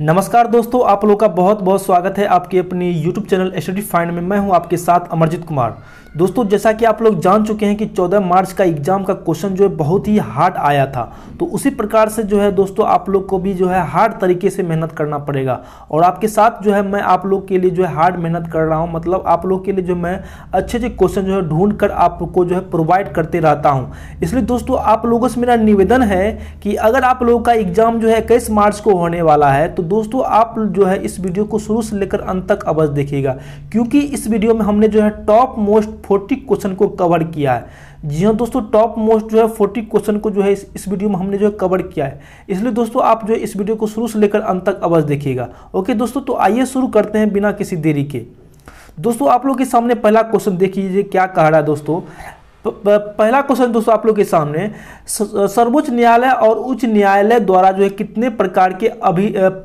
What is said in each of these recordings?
नमस्कार दोस्तों, आप लोगों का बहुत बहुत स्वागत है आपके अपनी YouTube चैनल स्टडी फाइंड में। मैं हूं आपके साथ अमरजीत कुमार। दोस्तों, जैसा कि आप लोग जान चुके हैं कि 14 मार्च का एग्जाम का क्वेश्चन जो है बहुत ही हार्ड आया था, तो उसी प्रकार से जो है दोस्तों आप लोग को भी जो है हार्ड तरीके से मेहनत करना पड़ेगा। और आपके साथ जो है मैं आप लोग के लिए जो है हार्ड मेहनत कर रहा हूँ, मतलब आप लोग के लिए जो मैं अच्छे अच्छे क्वेश्चन जो है ढूंढ कर आपको जो है प्रोवाइड करते रहता हूँ। इसलिए दोस्तों आप लोगों से मेरा निवेदन है कि अगर आप लोगों का एग्जाम जो है 21 मार्च को होने वाला है, तो दोस्तों आप जो है इस वीडियो को शुरू से लेकर अंत तक अवश्य देखिएगा, क्योंकि इस वीडियो में हमने जो है टॉप मोस्ट 40 क्वेश्चन को कवर किया है। जी हाँ दोस्तों, टॉप मोस्ट जो है 40 क्वेश्चन को जो है इस वीडियो में हमने जो है कवर किया है। इसलिए दोस्तों आप जो है इस वीडियो को शुरू से लेकर अंत तक अवश्य देखिएगा। ओके दोस्तों, तो आइए शुरू करते हैं बिना किसी देरी के। दोस्तों आप लोग के सामने पहला क्वेश्चन देख लीजिए क्या कह रहा है दोस्तों। पहला क्वेश्चन दोस्तों आप लोग के सामने, सर्वोच्च न्यायालय और उच्च न्यायालय द्वारा जो है कितने प्रकार के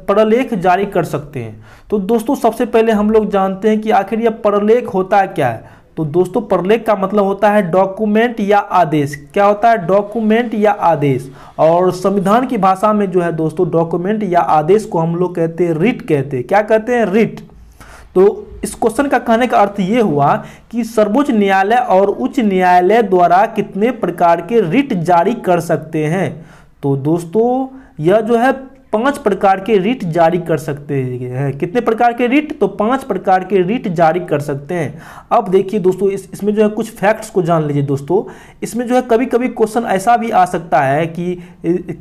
प्रलेख जारी कर सकते हैं। तो दोस्तों सबसे पहले हम लोग जानते हैं कि आखिर यह प्रलेख होता है क्या है। तो दोस्तों प्रलेख का मतलब होता है डॉक्यूमेंट या आदेश। क्या होता है? डॉक्यूमेंट या आदेश। और संविधान की भाषा में जो है दोस्तों डॉक्यूमेंट या आदेश को हम लोग कहते हैं रिट कहते हैं। क्या कहते हैं? रिट। तो इस क्वेश्चन का कहने का अर्थ ये हुआ कि सर्वोच्च न्यायालय और उच्च न्यायालय द्वारा कितने प्रकार के रिट जारी कर सकते हैं। तो दोस्तों यह जो है 5 प्रकार के रिट जारी कर सकते हैं। कितने प्रकार के रिट? तो 5 प्रकार के रिट जारी कर सकते हैं। अब देखिए दोस्तों इसमें जो है कुछ फैक्ट्स को जान लीजिए दोस्तों। इसमें जो है कभी कभी क्वेश्चन ऐसा भी आ सकता है कि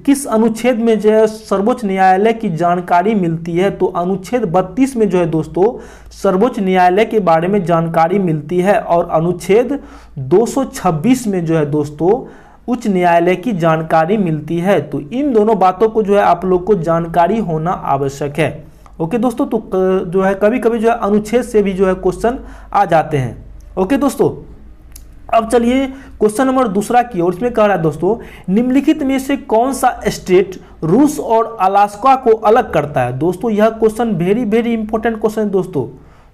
किस अनुच्छेद में जो है सर्वोच्च न्यायालय की जानकारी मिलती है। तो अनुच्छेद 32 में जो है दोस्तों सर्वोच्च न्यायालय के बारे में जानकारी मिलती है, और अनुच्छेद 226 में जो है दोस्तों उच्च न्यायालय की जानकारी मिलती है। तो इन दोनों बातों को जो है आप लोग को जानकारी होना आवश्यक है। ओके दोस्तों, तो जो है कभी कभी जो है अनुच्छेद से भी जो है क्वेश्चन आ जाते हैं। ओके दोस्तों, अब चलिए क्वेश्चन नंबर दूसरा की ओर। इसमें कह रहा है दोस्तों, निम्नलिखित में से कौन सा स्टेट रूस और अलास्का को अलग करता है। दोस्तों यह क्वेश्चन वेरी इंपॉर्टेंट क्वेश्चन है दोस्तों।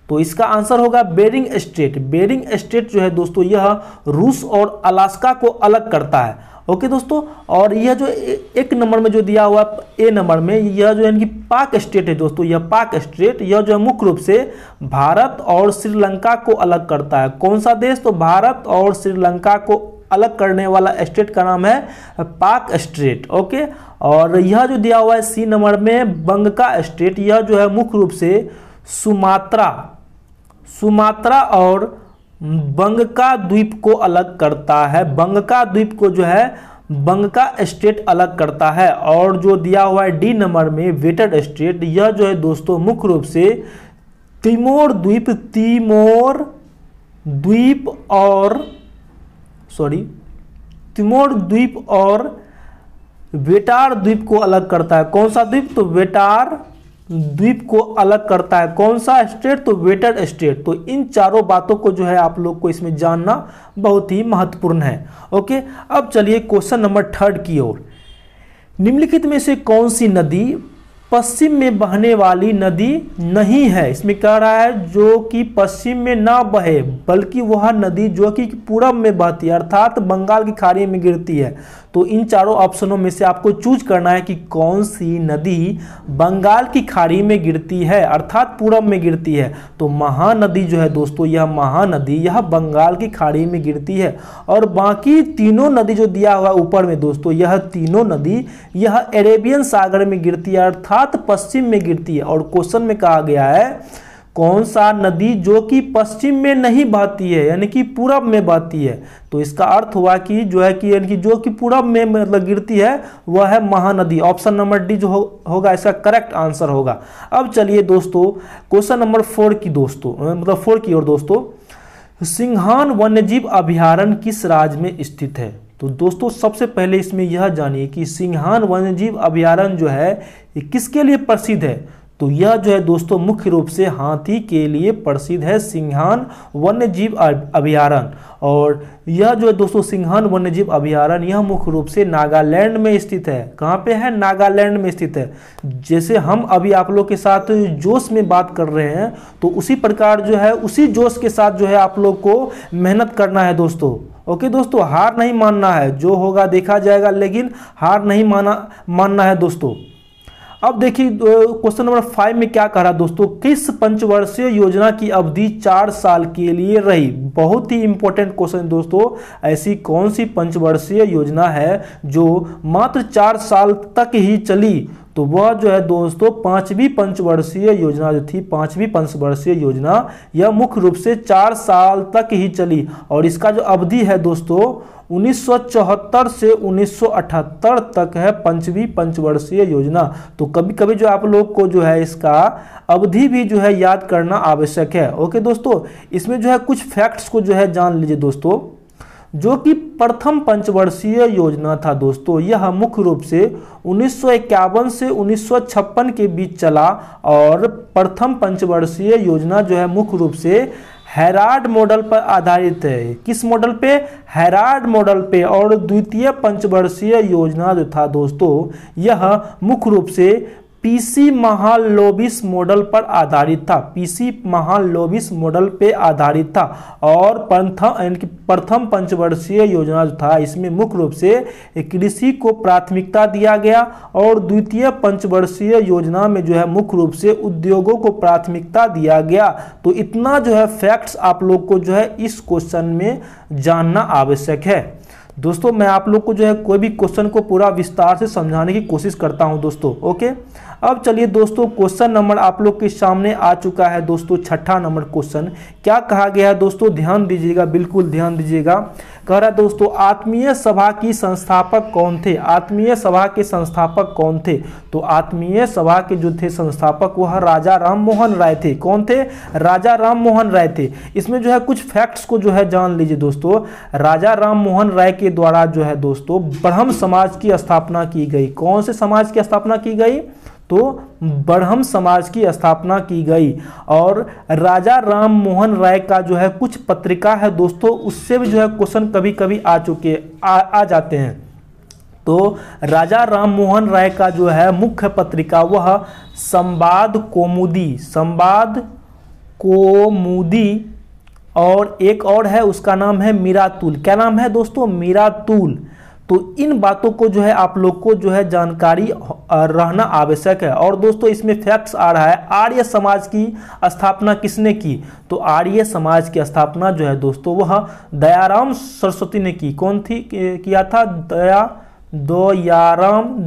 तो इसका आंसर होगा बेरिंग स्टेट। बेरिंग स्टेट जो है दोस्तों यह रूस और अलास्का को अलग करता है। ओके दोस्तों, और यह जो एक नंबर में जो दिया हुआ ए नंबर में, यह जो है इनकी पाक स्टेट है दोस्तों। यह पाक स्टेट यह जो है मुख्य रूप से भारत और श्रीलंका को अलग करता है। कौन सा देश? तो भारत और श्रीलंका को अलग करने वाला स्टेट का नाम है पाक स्टेट। ओके, और यह जो दिया हुआ है सी नंबर में बंगका स्टेट, यह जो है मुख्य रूप से सुमात्रा और बंगका द्वीप को अलग करता है। बंगका द्वीप को जो है बंगका स्टेट अलग करता है। और जो दिया हुआ है डी नंबर में वेटेड स्टेट, यह जो है दोस्तों मुख्य रूप से तिमोर द्वीप और वेटार द्वीप को अलग करता है। कौन सा द्वीप? तो वेटार द्वीप को अलग करता है। कौन सा स्टेट? तो वेटेड स्टेट। तो इन चारों बातों को जो है आप लोग को इसमें जानना बहुत ही महत्वपूर्ण है। ओके, अब चलिए क्वेश्चन नंबर 3 की ओर। निम्नलिखित में से कौन सी नदी पश्चिम में बहने वाली नदी नहीं है। इसमें कह रहा है जो कि पश्चिम में ना बहे, बल्कि वह नदी जो कि पूरब में बहती है, अर्थात बंगाल की खाड़ी में गिरती है। तो इन चारों ऑप्शनों में से आपको चूज करना है कि कौन सी नदी बंगाल की खाड़ी में गिरती है, अर्थात पूरब में गिरती है। तो महानदी जो है दोस्तों, यह महानदी यह बंगाल की खाड़ी में गिरती है। और बाकी तीनों नदी जो दिया हुआ ऊपर में दोस्तों, यह तीनों नदी यह अरेबियन सागर में गिरती है, अर्थात पश्चिम में गिरती है। और क्वेश्चन में कहा गया है कौन सा नदी जो कि पश्चिम में नहीं बहती है, यानी कि पूरब में बहती है। तो इसका अर्थ हुआ कि जो है कि यानी कि जो कि पूरब में मतलब गिरती है वह है महानदी। ऑप्शन नंबर डी जो होगा इसका करेक्ट आंसर होगा। अब चलिए दोस्तों क्वेश्चन नंबर 4 की दोस्तों, मतलब 4 की ओर दोस्तों। सिंघान वन्यजीव अभयारण्य किस राज्य में स्थित है। तो दोस्तों सबसे पहले इसमें यह जानिए कि सिंघान वन्यजीव अभयारण्य जो है ये किसके लिए प्रसिद्ध है। तो यह जो है दोस्तों मुख्य रूप से हाथी के लिए प्रसिद्ध है, सिंघान वन्यजीव अभयारण्य। और यह जो है दोस्तों सिंघान वन्यजीव अभयारण्य यह मुख्य रूप से नागालैंड में स्थित है। कहाँ पे है? नागालैंड में स्थित है। जैसे हम अभी आप लोग के साथ जोश में बात कर रहे हैं, तो उसी प्रकार जो है उसी जोश के साथ जो है आप लोग को मेहनत करना है दोस्तों। ओके दोस्तों, हार नहीं मानना है, जो होगा देखा जाएगा, लेकिन हार नहीं मानना है दोस्तों। अब देखिए क्वेश्चन नंबर 5 में क्या कह रहा दोस्तों, किस पंचवर्षीय योजना की अवधि 4 साल के लिए रही। बहुत ही इंपॉर्टेंट क्वेश्चन दोस्तों, ऐसी कौन सी पंचवर्षीय योजना है जो मात्र 4 साल तक ही चली। तो वह जो है दोस्तों 5वीं पंचवर्षीय योजना जो थी, 5वीं पंचवर्षीय योजना, यह मुख्य रूप से 4 साल तक ही चली और इसका जो अवधि है दोस्तों 1974 से 1978 तक है 5वीं पंचवर्षीय योजना। तो कभी कभी जो आप लोग को जो है इसका अवधि भी जो है याद करना आवश्यक है। ओके दोस्तों, इसमें जो है कुछ फैक्ट्स को जो है जान लीजिए दोस्तों। जो कि प्रथम पंचवर्षीय योजना था दोस्तों, यह मुख्य रूप से 1951 से 1956 के बीच चला और प्रथम पंचवर्षीय योजना जो है मुख्य रूप से हैराल्ड मॉडल पर आधारित है। किस मॉडल पे? हैराल्ड मॉडल पे। और द्वितीय पंचवर्षीय योजना जो था दोस्तों, यह मुख्य रूप से पीसी महालनोबिस मॉडल पर आधारित था। पीसी महालनोबिस मॉडल पे आधारित था। और प्रथम पंचवर्षीय योजना जो था, इसमें मुख्य रूप से कृषि को प्राथमिकता दिया गया और द्वितीय पंचवर्षीय योजना में जो है मुख्य रूप से उद्योगों को प्राथमिकता दिया गया। तो इतना जो है फैक्ट्स आप लोग को जो है इस क्वेश्चन में जानना आवश्यक है। दोस्तों मैं आप लोग को जो है कोई भी क्वेश्चन को पूरा विस्तार से समझाने की कोशिश करता हूं दोस्तों। ओके, अब चलिए दोस्तों क्वेश्चन नंबर आप लोग के सामने आ चुका है दोस्तों। 6ठा नंबर क्वेश्चन क्या कहा गया है दोस्तों, ध्यान दीजिएगा, बिल्कुल ध्यान दीजिएगा। कह रहा है दोस्तों, आत्मीय सभा की संस्थापक कौन थे। आत्मीय सभा के संस्थापक कौन थे? तो आत्मीय सभा के जो थे संस्थापक वह राजा राम मोहन राय थे। कौन थे? राजा राम मोहन राय थे। इसमें जो है कुछ फैक्ट्स को जो है जान लीजिए दोस्तों। राजा राम मोहन राय के द्वारा जो है दोस्तों ब्रह्म समाज की स्थापना की गई। कौन से समाज की स्थापना की गई? तो ब्रह्म समाज की स्थापना की गई। और राजा राम मोहन राय का जो है कुछ पत्रिका है दोस्तों, उससे भी जो है क्वेश्चन कभी कभी आ जाते हैं। तो राजा राम मोहन राय का जो है मुख्य पत्रिका वह संवाद कौमुदी, संवाद कौमुदी, और एक और है उसका नाम है मीरातुल। क्या नाम है दोस्तों? मीरातुल। तो इन बातों को जो है आप लोग को जो है जानकारी रहना आवश्यक है। और दोस्तों इसमें फैक्ट्स आ रहा है, आर्य समाज की स्थापना किसने की? तो आर्य समाज की स्थापना जो है दोस्तों वह दयाराम सरस्वती ने की। कौन थी किया था?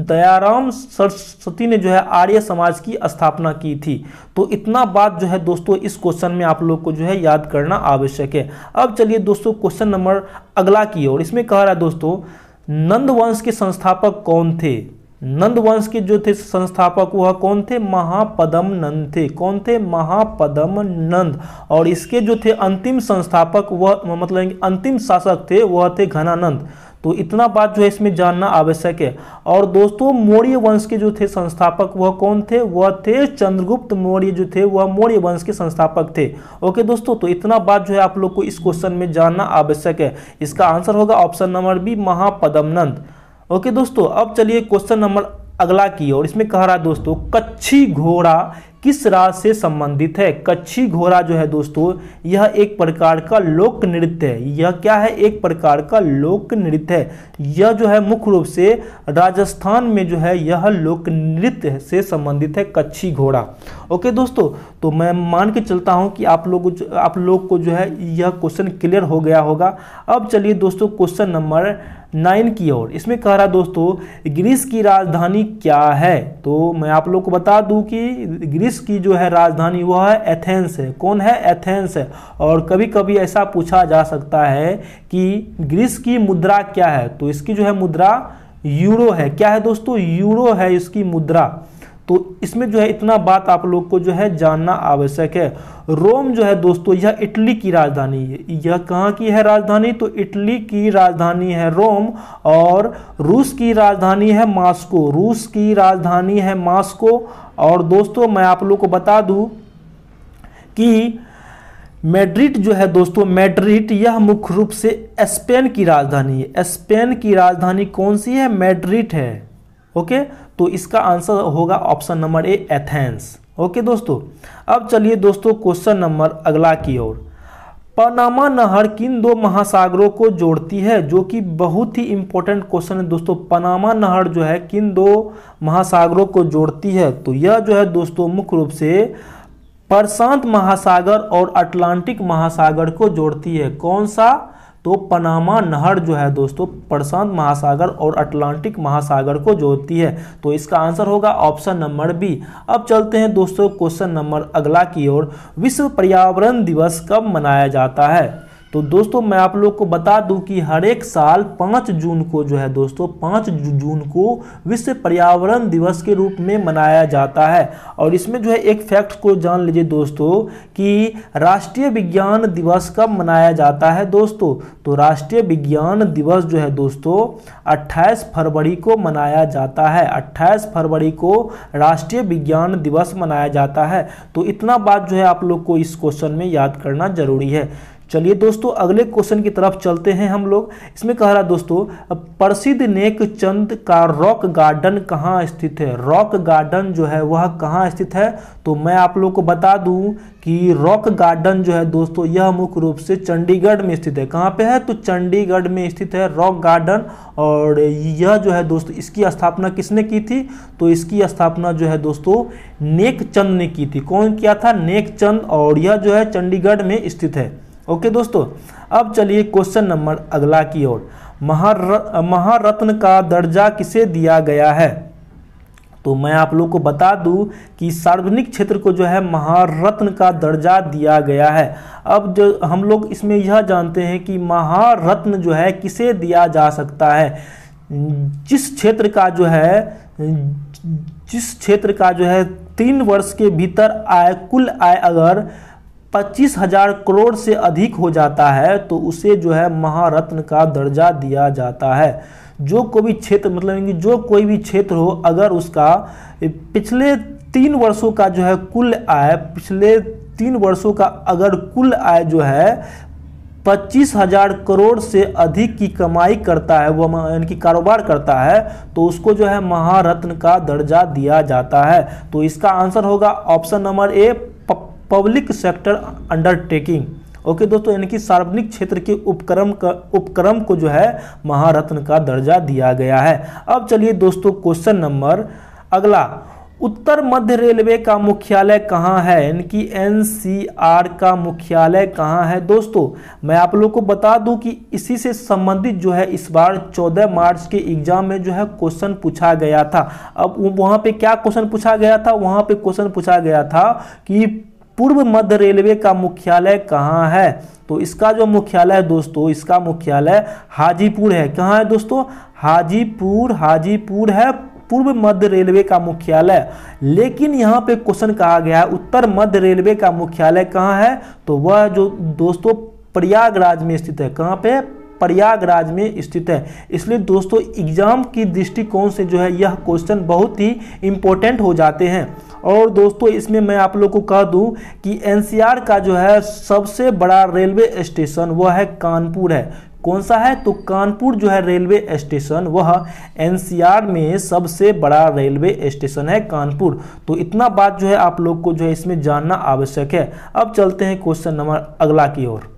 दयाराम सरस्वती ने जो है आर्य समाज की स्थापना की थी। तो इतना बात जो है दोस्तों इस क्वेश्चन में आप लोग को जो है याद करना आवश्यक है। अब चलिए दोस्तों क्वेश्चन नंबर अगला की ओर। इसमें कह रहा है दोस्तों, नंद वंश के संस्थापक कौन थे? नंद वंश के जो थे संस्थापक वह कौन थे? महापद्म नंद थे। कौन थे? महापद्म नंद। और इसके जो थे अंतिम संस्थापक वह मतलब अंतिम शासक थे वह थे घनानंद। तो इतना बात जो है इसमें जानना आवश्यक है। और दोस्तों मौर्य वंश के जो थे संस्थापक वह कौन थे? वह थे चंद्रगुप्त मौर्य जो थे वह मौर्य वंश के संस्थापक थे। ओके दोस्तों, तो इतना बात जो है आप लोग को इस क्वेश्चन में जानना आवश्यक है। इसका आंसर होगा ऑप्शन नंबर बी, महापद्म नंद। ओके दोस्तों, अब चलिए क्वेश्चन नंबर अगला की ओर। इसमें कह रहा है दोस्तों, कच्छी घोड़ा किस राज से संबंधित है? कच्छी घोड़ा जो है दोस्तों यह एक प्रकार का लोक नृत्य है। यह क्या है? एक प्रकार का लोक नृत्य है। यह जो है मुख्य रूप से राजस्थान में जो है यह लोक नृत्य से संबंधित है, कच्छी घोड़ा। ओके दोस्तों, तो मैं मान के चलता हूं कि आप लोग को जो है यह क्वेश्चन क्लियर हो गया होगा। अब चलिए दोस्तों क्वेश्चन नंबर 9 की ओर। इसमें कह रहा दोस्तों, ग्रीस की राजधानी क्या है? तो मैं आप लोग को बता दूं कि ग्रीस की जो है राजधानी वह है एथेंस है। कौन है? एथेंस है। और कभी कभी ऐसा पूछा जा सकता है कि ग्रीस की मुद्रा क्या है? तो इसकी जो है मुद्रा यूरो है। क्या है दोस्तों? यूरो है इसकी मुद्रा। तो इसमें जो है इतना बात आप लोग को जो है जानना आवश्यक है। रोम जो है दोस्तों यह इटली की राजधानी है। यह कहाँ की है राजधानी? तो इटली की राजधानी है रोम। और रूस की राजधानी है मॉस्को। रूस की राजधानी है मॉस्को। और दोस्तों मैं आप लोग को बता दूं कि मैड्रिड जो है दोस्तों, मैड्रिड यह मुख्य रूप से स्पेन की राजधानी है। स्पेन की राजधानी कौन सी है? मैड्रिड है। ओके, तो इसका आंसर होगा option number A, Athens. Okay दोस्तों, अब चलिए दोस्तों क्वेश्चन नंबर अगला की ओर। पनामा नहर किन दो महासागरों को जोड़ती है, जो कि बहुत ही इंपॉर्टेंट क्वेश्चन है दोस्तों। पनामा नहर जो है किन दो महासागरों को जोड़ती है, तो यह जो है दोस्तों मुख्य रूप से प्रशांत महासागर और अटलांटिक महासागर को जोड़ती है। कौन सा? तो पनामा नहर जो है दोस्तों प्रशांत महासागर और अटलांटिक महासागर को जोड़ती है। तो इसका आंसर होगा ऑप्शन नंबर बी। अब चलते हैं दोस्तों क्वेश्चन नंबर अगला की ओर। विश्व पर्यावरण दिवस कब मनाया जाता है? तो दोस्तों मैं आप लोग को बता दूं कि हर एक साल 5 जून को जो है दोस्तों 5 जून को विश्व पर्यावरण दिवस के रूप में मनाया जाता है। और इसमें जो है एक फैक्ट को जान लीजिए दोस्तों कि राष्ट्रीय विज्ञान दिवस कब मनाया जाता है दोस्तों। तो राष्ट्रीय विज्ञान दिवस जो है दोस्तों 28 फरवरी को मनाया जाता है। 28 फरवरी को राष्ट्रीय विज्ञान दिवस मनाया जाता है। तो इतना बात जो है आप लोग को इस क्वेश्चन में याद करना जरूरी है। चलिए दोस्तों अगले क्वेश्चन की तरफ चलते हैं हम लोग। इसमें कह रहा दोस्तों प्रसिद्ध नेक चंद का रॉक गार्डन कहाँ स्थित है? रॉक गार्डन जो है वह कहाँ स्थित है? तो मैं आप लोग को बता दूं कि रॉक गार्डन जो है दोस्तों यह मुख्य रूप से चंडीगढ़ में स्थित है। कहाँ पे है? तो चंडीगढ़ में स्थित है रॉक गार्डन। और यह जो है दोस्तों इसकी स्थापना किसने की थी? तो इसकी स्थापना जो है दोस्तों नेक चंद ने की थी। कौन किया था? नेक चंद। और यह जो है चंडीगढ़ में स्थित है। ओके दोस्तों, अब चलिए क्वेश्चन नंबर अगला की ओर। महारत्न का दर्जा किसे दिया गया है? तो मैं आप लोग को बता दूं कि सार्वजनिक क्षेत्र को जो है महारत्न का दर्जा दिया गया है। अब जो हम लोग इसमें यह जानते हैं कि महारत्न जो है किसे दिया जा सकता है? जिस क्षेत्र का जो है 3 वर्ष के भीतर कुल आय अगर 25,000 करोड़ से अधिक हो जाता है तो उसे जो है महारत्न का दर्जा दिया जाता है। जो कोई भी क्षेत्र मतलब कि जो कोई भी क्षेत्र हो अगर उसका पिछले 3 वर्षों का जो है कुल आय पिछले 3 वर्षों का अगर कुल आय जो है 25,000 करोड़ से अधिक की कमाई करता है, वो यानी कि कारोबार करता है, तो उसको जो है महारत्न का दर्जा दिया जाता है। तो इसका आंसर होगा option number a public sector undertaking. Okay दोस्तों, यानी कि सार्वजनिक क्षेत्र के उपक्रम को जो है महारत्न का दर्जा दिया गया है। अब चलिए दोस्तों क्वेश्चन नंबर अगला। उत्तर मध्य रेलवे का मुख्यालय कहाँ है? यानी कि एनसीआर का मुख्यालय कहाँ है दोस्तों? मैं आप लोग को बता दूं कि इसी से संबंधित जो है इस बार 14 मार्च के एग्जाम में जो है क्वेश्चन पूछा गया था। अब वहाँ पे क्या क्वेश्चन पूछा गया था? वहाँ पे क्वेश्चन पूछा गया था कि पूर्व मध्य रेलवे का मुख्यालय कहाँ है? तो इसका जो मुख्यालय है दोस्तों इसका मुख्यालय हाजीपुर है। कहाँ है दोस्तों? हाजीपुर है पूर्व मध्य रेलवे का मुख्यालय। लेकिन यहाँ पे क्वेश्चन कहा गया है उत्तर मध्य रेलवे का मुख्यालय कहाँ है? तो वह जो दोस्तों प्रयागराज में स्थित है। कहाँ पे? प्रयागराज में स्थित है। इसलिए दोस्तों एग्जाम की दृष्टिकोण से जो है यह क्वेश्चन बहुत ही इंपॉर्टेंट हो जाते हैं। और दोस्तों इसमें मैं आप लोग को कह दूं कि एनसीआर का जो है सबसे बड़ा रेलवे स्टेशन वह है कानपुर है। कौन सा है? तो कानपुर जो है रेलवे स्टेशन वह एनसीआर में सबसे बड़ा रेलवे स्टेशन है कानपुर। तो इतना बात जो है आप लोग को जो है इसमें जानना आवश्यक है। अब चलते हैं क्वेश्चन नंबर अगला की ओर।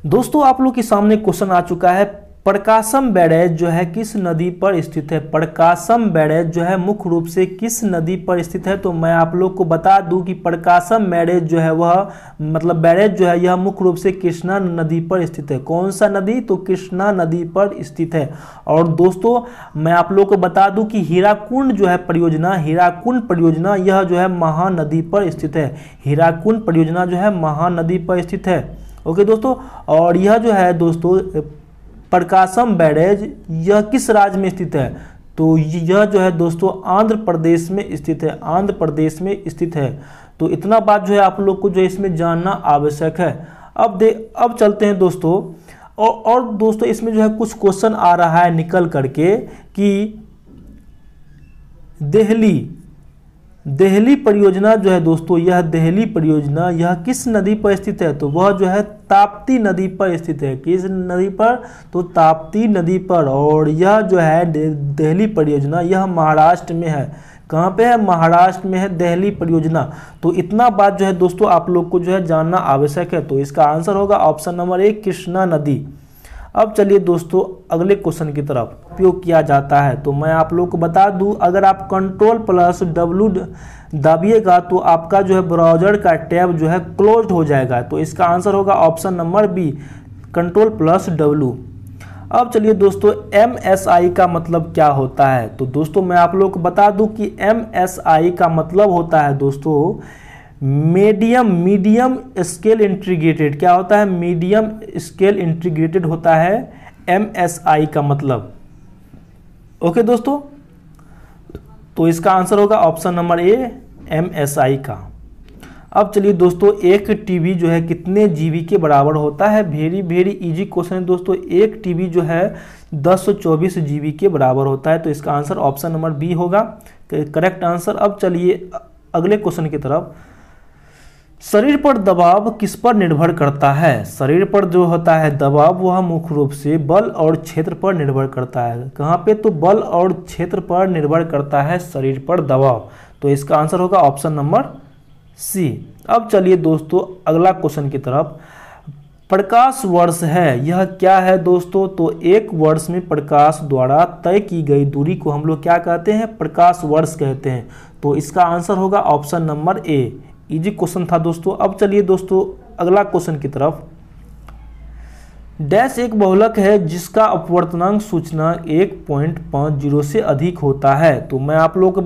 दोस्तों आप लोग के सामने क्वेश्चन आ चुका है, प्रकाशम बैरेज जो है किस नदी पर स्थित है? प्रकाशम बैरेज जो है मुख्य रूप से किस नदी पर स्थित है? तो मैं आप लोग को बता दूं कि प्रकाशम बैरेज जो है वह मतलब बैरेज जो है यह मुख्य रूप से कृष्णा नदी पर स्थित है। कौन सा नदी? तो कृष्णा नदी पर स्थित है। और दोस्तों मैं आप लोग को बता दूं कि हीराकुंड जो है हीराकुंड परियोजना यह जो है महानदी पर स्थित है। हीराकुंड परियोजना जो है महानदी पर स्थित है। ओके दोस्तों, और यह जो है दोस्तों प्रकाशम बैरेज यह किस राज्य में स्थित है? तो यह जो है दोस्तों आंध्र प्रदेश में स्थित है। आंध्र प्रदेश में स्थित है। तो इतना बात जो है आप लोग को जो इसमें जानना आवश्यक है। अब चलते हैं दोस्तों और दोस्तों इसमें जो है कुछ क्वेश्चन आ रहा है निकल करके कि देहली परियोजना जो है दोस्तों यह देहली परियोजना यह किस नदी पर स्थित है? तो वह जो है ताप्ती नदी पर स्थित है। किस नदी पर? तो ताप्ती नदी पर। और यह जो है देहली परियोजना यह महाराष्ट्र में है। कहाँ पे है, महाराष्ट्र में है, दिल्ली परियोजना। तो इतना बात जो है दोस्तों आप लोग को जो है जानना आवश्यक है। तो इसका आंसर होगा ऑप्शन नंबर ए, कृष्णा नदी। अब चलिए दोस्तों अगले क्वेश्चन की तरफ। उपयोग किया जाता है, तो मैं आप लोग को बता दूं, अगर आप Ctrl+W दबिएगा तो आपका जो है ब्राउज़र का टैब जो है क्लोज हो जाएगा। तो इसका आंसर होगा ऑप्शन नंबर बी, Ctrl+W। अब चलिए दोस्तों MSI का मतलब क्या होता है। तो दोस्तों मैं आप लोग को बता दूं कि MSI का मतलब होता है दोस्तों मीडियम स्केल इंटीग्रेटेड। क्या होता है, मीडियम स्केल इंटीग्रेटेड होता है MSI का मतलब। ओके दोस्तों, तो इसका आंसर होगा ऑप्शन नंबर ए, MSI का। अब चलिए दोस्तों एक टीबी जो है कितने जीबी के बराबर होता है। वेरी इजी क्वेश्चन है दोस्तों। एक टीबी जो है 1024 जीबी के बराबर होता है। तो इसका आंसर ऑप्शन नंबर बी होगा करेक्ट आंसर। अब चलिए अगले क्वेश्चन की तरफ। शरीर पर दबाव किस पर निर्भर करता है। शरीर पर जो होता है दबाव वह मुख्य रूप से बल और क्षेत्र पर निर्भर करता है। कहाँ पे, तो बल और क्षेत्र पर निर्भर करता है शरीर पर दबाव। तो इसका आंसर होगा ऑप्शन नंबर सी। अब चलिए दोस्तों अगला क्वेश्चन की तरफ। प्रकाश वर्ष है, यह क्या है दोस्तों। तो एक वर्ष में प्रकाश द्वारा तय की गई दूरी को हम लोग क्या कहते हैं, प्रकाश वर्ष कहते हैं। तो इसका आंसर होगा option number A. Easy question था दोस्तों। अब चलिए दोस्तों अगला क्वेश्चन की तरफ। डैश एक बहुलक है जिसका अपवर्तनांक सूचकांक 1.50 से अधिक होता है। तो मैं आप लोग को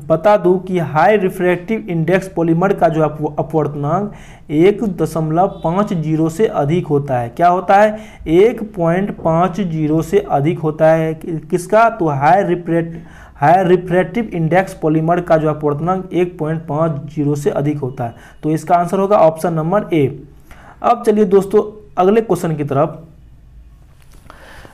बता दूं कि हाई रिफ्रैक्टिव इंडेक्स पॉलीमर का जो अपवर्तनांक 1.50 से अधिक होता है। क्या होता है, 1.50 से अधिक होता है। किसका, तो हाई रिफ्रैक्टिव इंडेक्स पॉलीमर का जो अपवर्तनांक 1.50 से अधिक होता है। तो इसका आंसर होगा ऑप्शन नंबर ए। अब चलिए दोस्तों अगले क्वेश्चन की तरफ।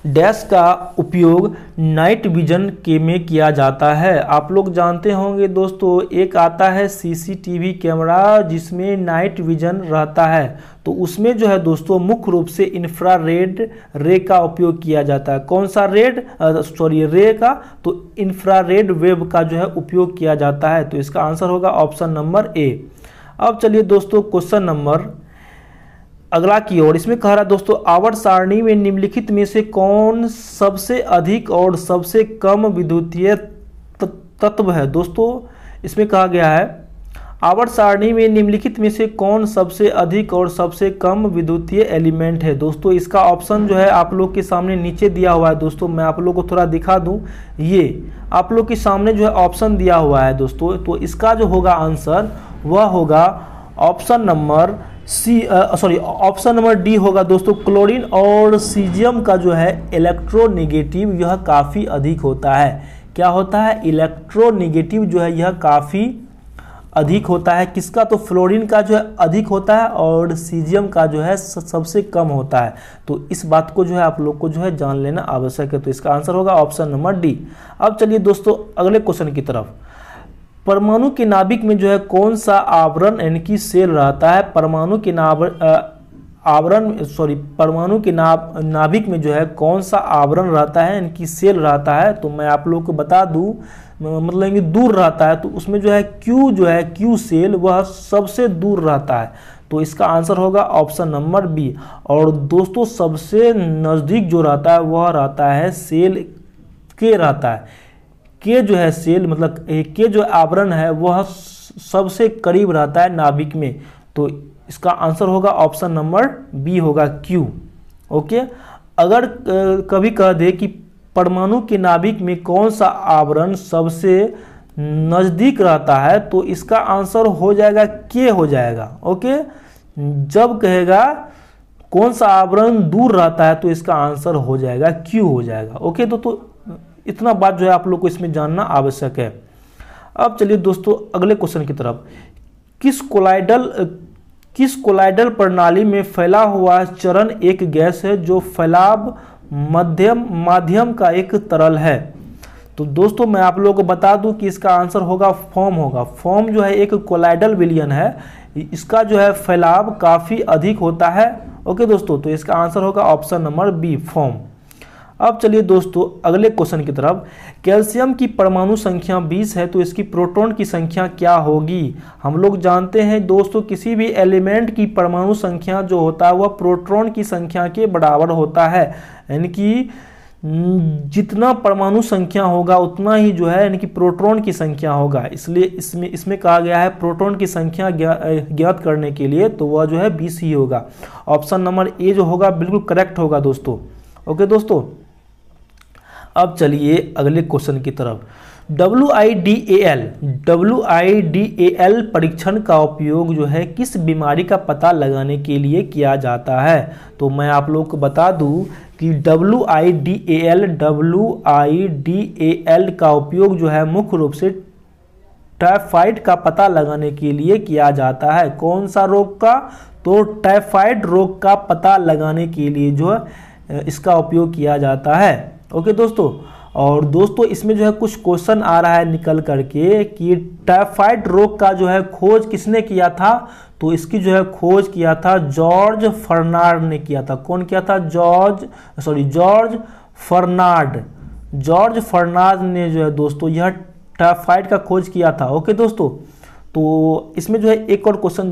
डैश का उपयोग नाइट विजन के में किया जाता है। आप लोग जानते होंगे दोस्तों एक आता है सीसीटीवी कैमरा जिसमें नाइट विजन रहता है। तो उसमें जो है दोस्तों मुख्य रूप से इंफ्रारेड रे का उपयोग किया जाता है। कौन सा रे का, तो इंफ्रारेड वेव का जो है उपयोग किया जाता है। तो इसका आंसर होगा ऑप्शन नंबर ए। अब चलिए दोस्तों क्वेश्चन नंबर अगला की ओर। इसमें कह रहा है दोस्तों आवर्त सारणी में निम्नलिखित में से कौन सबसे अधिक और सबसे कम विद्युतीय तत्व है। दोस्तों इसमें कहा गया है आवर्त सारणी में निम्नलिखित में से कौन सबसे अधिक और सबसे कम विद्युतीय एलिमेंट है। दोस्तों इसका ऑप्शन जो है आप लोग के सामने नीचे दिया हुआ है। दोस्तों मैं आप लोग को थोड़ा दिखा दूं, ये आप लोग के सामने जो है ऑप्शन दिया हुआ है दोस्तों। तो इसका जो होगा आंसर वह होगा option number option number D होगा दोस्तों। क्लोरीन और सीजियम का जो है इलेक्ट्रोनेगेटिव यह काफ़ी अधिक होता है। क्या होता है, इलेक्ट्रोनेगेटिव जो है यह काफ़ी अधिक होता है। किसका, तो फ्लोरीन का जो है अधिक होता है और सीजियम का जो है सबसे कम होता है। तो इस बात को जो है आप लोग को जो है जान लेना आवश्यक है। तो इसका आंसर होगा ऑप्शन नंबर डी। अब चलिए दोस्तों अगले क्वेश्चन की तरफ। परमाणु के नाभिक में जो है कौन सा आवरण यानी कि सेल रहता है। परमाणु के नाभिक में जो है कौन सा आवरण रहता है यानी कि सेल रहता है। तो मैं आप लोगों को बता दूं, मतलब कि दूर रहता है। तो उसमें जो है क्यू सेल वह सबसे दूर रहता है। तो इसका आंसर होगा ऑप्शन नंबर बी। और दोस्तों सबसे नज़दीक जो रहता है वह रहता है सेल के रहता है। के जो है सेल मतलब के जो आवरण है वह सबसे करीब रहता है नाभिक में। तो इसका आंसर होगा ऑप्शन नंबर बी होगा क्यू। ओके, अगर कभी कह दे कि परमाणु के नाभिक में कौन सा आवरण सबसे नज़दीक रहता है तो इसका आंसर हो जाएगा के हो जाएगा। ओके, जब कहेगा कौन सा आवरण दूर रहता है तो इसका आंसर हो जाएगा क्यू हो जाएगा। ओके, तो इतना बात जो है आप लोग को इसमें जानना आवश्यक है। अब चलिए दोस्तों अगले क्वेश्चन की तरफ। किस कोलाइडल प्रणाली में फैला हुआ चरण एक गैस है जो फैलाव माध्यम का एक तरल है। तो दोस्तों मैं आप लोगों को बता दूं कि इसका आंसर होगा फॉर्म होगा। फॉर्म जो है एक कोलाइडल विलयन है, इसका जो है फैलाव काफ़ी अधिक होता है। ओके दोस्तों, तो इसका आंसर होगा ऑप्शन नंबर बी फॉर्म। अब चलिए दोस्तों अगले क्वेश्चन की तरफ। कैल्शियम की परमाणु संख्या 20 है तो इसकी प्रोटॉन की संख्या क्या होगी? हम लोग जानते हैं दोस्तों किसी भी एलिमेंट की परमाणु संख्या जो होता है वह प्रोटॉन की संख्या के बराबर होता है, यानी कि जितना परमाणु संख्या होगा उतना ही जो है यानी कि प्रोटॉन की संख्या होगा। इसलिए इसमें कहा गया है प्रोटॉन की संख्या ज्ञात करने के लिए तो वह जो है 20 ही होगा। ऑप्शन नंबर ए जो होगा बिल्कुल करेक्ट होगा दोस्तों। ओके दोस्तों, अब चलिए अगले क्वेश्चन की तरफ। WIDAL परीक्षण का उपयोग जो है किस बीमारी का पता लगाने के लिए किया जाता है? तो मैं आप लोग को बता दूं कि WIDAL का उपयोग जो है मुख्य रूप से टाइफाइड का पता लगाने के लिए किया जाता है। कौन सा रोग का? तो टाइफाइड रोग का पता लगाने के लिए जो है इसका उपयोग किया जाता है। ओके दोस्तों, और दोस्तों इसमें जो है कुछ क्वेश्चन आ रहा है निकल करके कि टाइफाइड रोग का जो है खोज किसने किया था? तो इसकी जो है खोज किया था जॉर्ज फर्नांड ने किया था। कौन किया था? जॉर्ज फर्नांड ने जो है दोस्तों यह टाइफाइड का खोज किया था। ओके दोस्तों, तो इसमें जो है एक और क्वेश्चन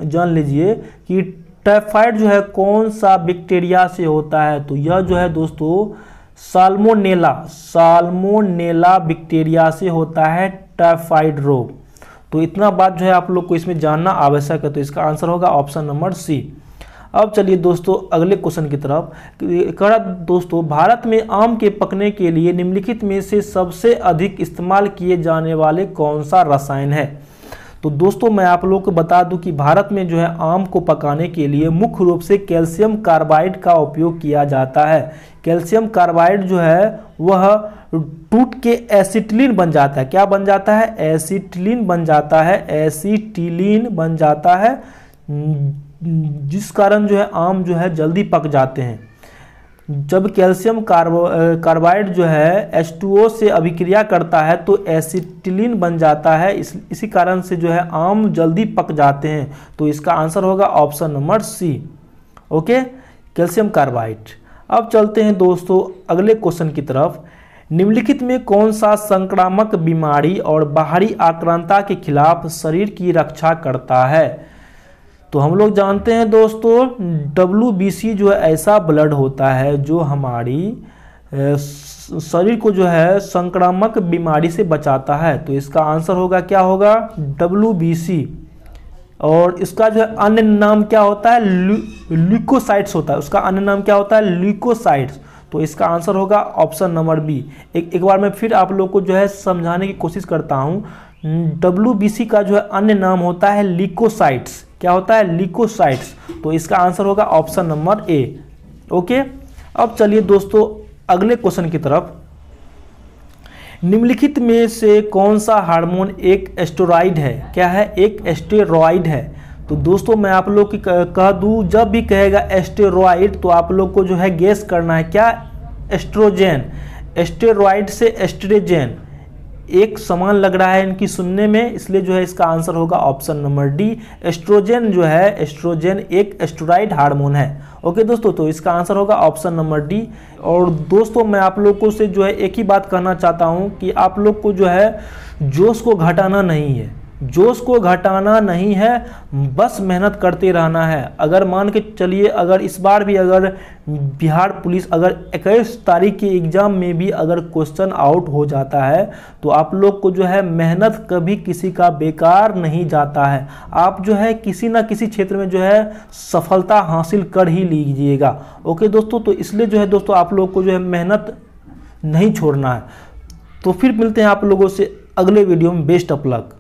जान लीजिए कि टाइफाइड जो है कौन सा बैक्टीरिया से होता है? तो यह जो है दोस्तों साल्मोनेला बैक्टीरिया से होता है टाइफाइड रोग। तो इतना बात जो है आप लोग को इसमें जानना आवश्यक है, तो इसका आंसर होगा ऑप्शन नंबर सी। अब चलिए दोस्तों अगले क्वेश्चन की तरफ। दोस्तों भारत में आम के पकने के लिए निम्नलिखित में से सबसे अधिक इस्तेमाल किए जाने वाले कौन सा रसायन है? तो दोस्तों मैं आप लोगों को बता दूं कि भारत में जो है आम को पकाने के लिए मुख्य रूप से कैल्शियम कार्बाइड का उपयोग किया जाता है। कैल्शियम कार्बाइड जो है वह टूट के एसिटिलीन बन जाता है। क्या बन जाता है? एसिटिलीन बन जाता है, जिस कारण जो है आम जो है जल्दी पक जाते हैं। जब कैल्शियम कार्बाइड जो है H2O से अभिक्रिया करता है तो एसिटिलीन बन जाता है, इसी कारण से जो है आम जल्दी पक जाते हैं। तो इसका आंसर होगा option number C. Okay, calcium carbide. अब चलते हैं दोस्तों अगले क्वेश्चन की तरफ। निम्नलिखित में कौन सा संक्रामक बीमारी और बाहरी आक्रांता के खिलाफ शरीर की रक्षा करता है? तो हम लोग जानते हैं दोस्तों WBC जो है ऐसा ब्लड होता है जो हमारी शरीर को जो है संक्रामक बीमारी से बचाता है। तो इसका आंसर होगा क्या होगा? WBC। और इसका जो है अन्य नाम क्या होता है? ल्यूकोसाइट्स होता है। उसका अन्य नाम क्या होता है? ल्यूकोसाइट्स। तो इसका आंसर होगा ऑप्शन नंबर बी। एक बार मैं फिर आप लोग को जो है समझाने की कोशिश करता हूं। WBC का जो है अन्य नाम होता है ल्यूकोसाइट्स। क्या होता है? ल्यूकोसाइट्स। तो इसका आंसर होगा ऑप्शन नंबर ए। ओके, अब चलिए दोस्तों अगले क्वेश्चन की तरफ। निम्नलिखित में से कौन सा हार्मोन एक एस्टेरॉइड है? क्या है? एक एस्टेरॉइड है। तो दोस्तों मैं आप लोग की कह दूं, जब भी कहेगा एस्टेरॉइड तो आप लोग को जो है गेस करना है क्या? एस्ट्रोजन। एस्टेरॉइड से एस्ट्रोजन एक समान लग रहा है इनकी सुनने में, इसलिए जो है इसका आंसर होगा ऑप्शन नंबर डी। एस्ट्रोजन जो है एस्ट्रोजन एक एस्टेरॉइड हार्मोन है। ओके दोस्तों, तो इसका आंसर होगा ऑप्शन नंबर डी। और दोस्तों मैं आप लोगों से जो है एक ही बात कहना चाहता हूं कि आप लोग को जो है जोश को घटाना नहीं है, बस मेहनत करते रहना है। अगर मान के चलिए अगर इस बार भी अगर बिहार पुलिस अगर 21 तारीख के एग्जाम में भी अगर क्वेश्चन आउट हो जाता है तो आप लोग को जो है मेहनत कभी किसी का बेकार नहीं जाता है। आप जो है किसी ना किसी क्षेत्र में जो है सफलता हासिल कर ही लीजिएगा। ओके दोस्तों, तो इसलिए जो है दोस्तों आप लोग को जो है मेहनत नहीं छोड़ना है। तो फिर मिलते हैं आप लोगों से अगले वीडियो में। Best of luck.